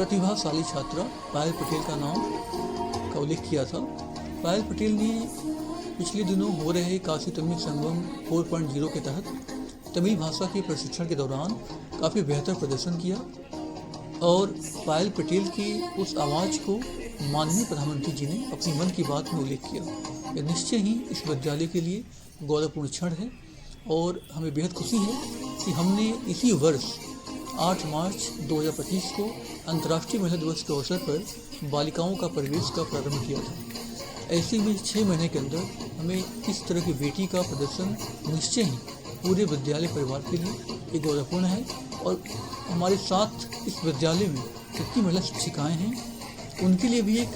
प्रतिभाशाली छात्रा पायल पटेल का नाम का उल्लेख किया था। पायल पटेल ने पिछले दिनों हो रहे काशी तमिल संगम 4.0 के तहत तमिल भाषा के प्रशिक्षण के दौरान काफ़ी बेहतर प्रदर्शन किया और पायल पटेल की उस आवाज़ को माननीय प्रधानमंत्री जी ने अपनी मन की बात में उल्लेख किया। यह निश्चय ही इस विद्यालय के लिए गौरवपूर्ण क्षण है और हमें बेहद खुशी है कि हमने इसी वर्ष 8 मार्च 2025 को अंतर्राष्ट्रीय महिला दिवस के अवसर पर बालिकाओं का प्रवेश का प्रारंभ किया था। ऐसे में 6 महीने के अंदर हमें इस तरह की बेटी का प्रदर्शन निश्चय ही पूरे विद्यालय परिवार के लिए एक गौरवपूर्ण है और हमारे साथ इस विद्यालय में जितनी महिला शिक्षिकाएँ हैं उनके लिए भी एक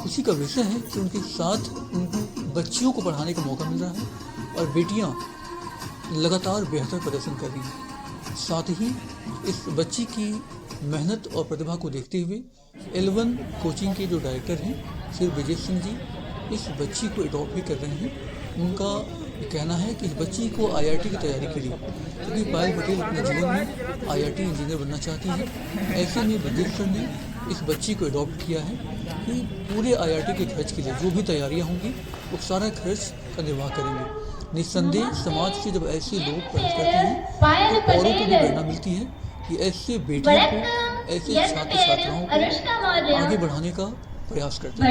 खुशी का विषय है कि उनके साथ उनको बच्चियों को पढ़ाने का मौका मिल रहा है और बेटियां लगातार बेहतर प्रदर्शन कर रही हैं। साथ ही इस बच्ची की मेहनत और प्रतिभा को देखते हुए L1 कोचिंग के जो डायरेक्टर हैं श्री विजय सिंह जी इस बच्ची को अडॉप्ट भी कर रहे हैं। उनका कहना है कि इस बच्ची को IIT की तैयारी के लिए, क्योंकि पायल पटेल अपने जीवन में IIT इंजीनियर बनना चाहती हैं, ऐसे में विजय सर ने इस बच्ची को अडॉप्ट किया है कि पूरे IIT के खर्च के लिए जो भी तैयारियां होंगी वो सारा खर्च का निर्वाह करेंगे। निस्संदेह समाज से जब ऐसे लोग पैदा करते हैं तो औरों को भी प्रेरणा मिलती है कि ऐसे बेटियों को, ऐसे छात्र छात्राओं को आगे बढ़ाने का प्रयास करते हैं।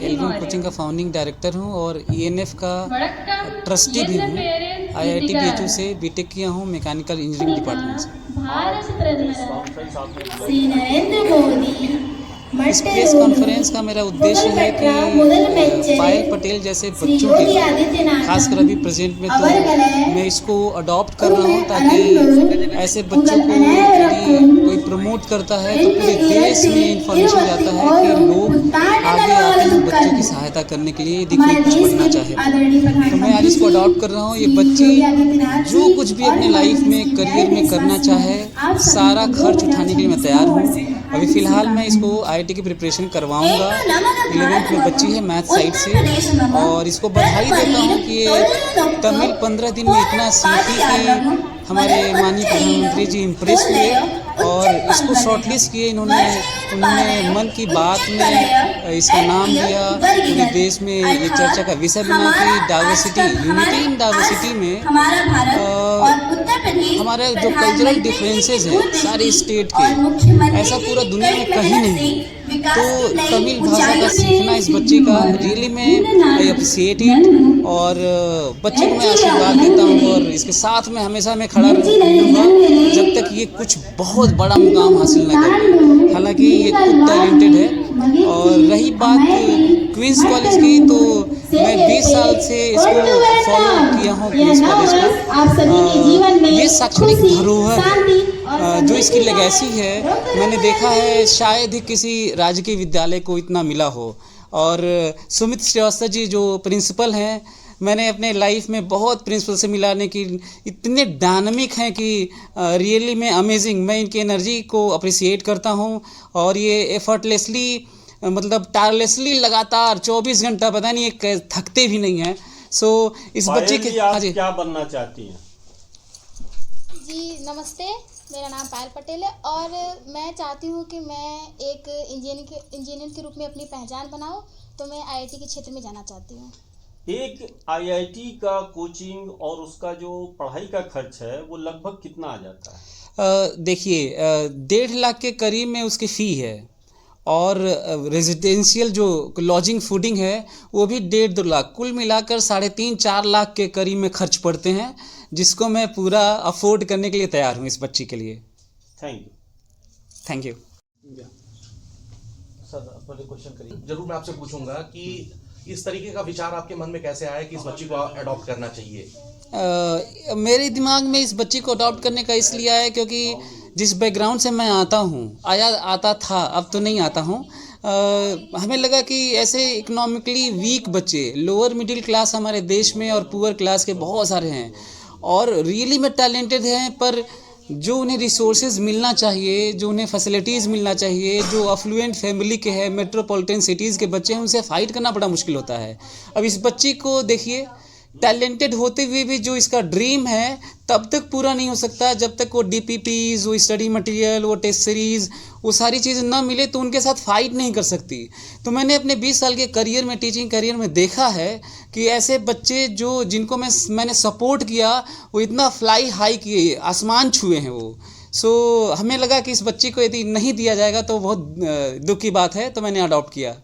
L1 कोचिंग का फाउंडिंग डायरेक्टर हूँ और ENF का ट्रस्टी भी हूँ। IIT BHU से बीटेक किया हूँ मैकेनिकल इंजीनियरिंग डिपार्टमेंट से। इस प्रेस कॉन्फ्रेंस का मेरा उद्देश्य है कि पायल पटेल जैसे बच्चों के लिए, खासकर अभी प्रेजेंट में तो मैं इसको अडॉप्ट कर रहा हूँ ताकि ऐसे बच्चों को यदि कोई प्रमोट करता है तो पूरे देश में इंफॉर्मेशन जाता है कि लोग आगे आते हैं बच्चों की सहायता करने के लिए यदि कोई कुछ बनना चाहे। तो मैं आज इसको अडॉप्ट कर रहा हूँ। ये बच्ची जो कुछ भी अपने लाइफ में करियर में करना चाहे सारा खर्च उठाने के लिए मैं तैयार हूँ। अभी फ़िलहाल मैं इसको IIT की प्रिपरेशन करवाऊंगा। 11th में बच्ची है मैथ साइड से और इसको बधाई देता हूँ कि ये तमिल 15 दिन में इतना सीखी कि हमारे माननीय प्रधानमंत्री जी इम्प्रेस हुए और इसको शॉर्टलिस्ट किए। उन्होंने मन की बात में इसका नाम दिया, पूरे देश में ये चर्चा का विषय बना कि डाइवर्सिटी, यूनिटी इन डाइवर्सिटी में हमारे जो कल्चरल डिफरेंसेस हैं सारे स्टेट के, ऐसा पूरा दुनिया में कहीं नहीं। तो तमिल भाषा का सीखना इस बच्चे का रियली में आई अप्रिशिएट इट और बच्चे को मैं आशीर्वाद देता हूँ और इसके साथ में हमेशा मैं खड़ा रहूँगा जब तक ये कुछ बहुत बड़ा मुकाम हासिल न करे। हालांकि ये खुद टैलेंटेड है। और रही बात क्वींस कॉलेज की, तो मैं 20 साल से इसको फॉलो किया हूँ क्वींस कॉलेज को। ये शैक्षणिक धरोहर जो इसकी लेगेसी है मैंने देखा है शायद ही किसी राजकीय विद्यालय को इतना मिला हो। और सुमित श्रीवास्तव जी जो प्रिंसिपल हैं, मैंने अपने लाइफ में बहुत प्रिंसिपल से मिलाने की, इतने डायनामिक हैं कि रियली में अमेजिंग। मैं इनकी एनर्जी को अप्रिशिएट करता हूँ और ये एफर्टलेसली मतलब टायरलेसली लगातार 24 घंटा पता नहीं ये थकते भी नहीं हैं। सो इस बच्चे के आप क्या बनना चाहती हैं? जी नमस्ते, मेरा नाम पायल पटेल है और मैं चाहती हूँ कि मैं एक इंजीनियर के रूप में अपनी पहचान बनाऊँ, तो मैं IIT के क्षेत्र में जाना चाहती हूँ। एक IIT का कोचिंग और उसका जो पढ़ाई का खर्च है वो लगभग कितना आ जाता है? देखिए 1.5 लाख के करीब में उसकी फ़ी है और रेजिडेंशियल जो लॉजिंग फूडिंग है वो भी 1.5-2 लाख, कुल मिलाकर 3.5-4 लाख के करीब में खर्च पड़ते हैं, जिसको मैं पूरा अफोर्ड करने के लिए तैयार हूँ इस बच्ची के लिए। Thank you. सर पहले क्वेश्चन करिए। जरूर मैं आपसे पूछूंगा कि इस तरीके का विचार आपके मन में कैसे आया कि इस बच्ची को अडॉप्ट करना चाहिए? मेरे दिमाग में इस बच्ची को अडॉप्ट करने का इसलिए आया क्योंकि जिस बैकग्राउंड से मैं आता था, अब तो नहीं आता हूँ। हमें लगा कि ऐसे इकोनॉमिकली वीक बच्चे, लोअर मिडिल क्लास हमारे देश में और पुअर क्लास के बहुत सारे हैं और रियली में टैलेंटेड हैं, पर जो उन्हें रिसोर्सेज मिलना चाहिए, जो उन्हें फैसिलिटीज़ मिलना चाहिए, जो अफ्लुएंट फैमिली के हैं, मेट्रोपॉलिटन सिटीज़ के बच्चे हैं, उनसे फाइट करना बड़ा मुश्किल होता है। अब इस बच्ची को देखिए टैलेंटेड होते हुए भी जो इसका ड्रीम है तब तक पूरा नहीं हो सकता जब तक वो DPPs, वो स्टडी मटेरियल, वो टेस्ट सीरीज़, वो सारी चीज़ें ना मिले तो उनके साथ फाइट नहीं कर सकती। तो मैंने अपने 20 साल के करियर में, टीचिंग करियर में देखा है कि ऐसे बच्चे जिनको मैंने सपोर्ट किया वो इतना फ्लाई हाई किए, आसमान छुए हैं वो। हमें लगा कि इस बच्चे को यदि नहीं दिया जाएगा तो बहुत दुख की बात है, तो मैंने अडॉप्ट किया।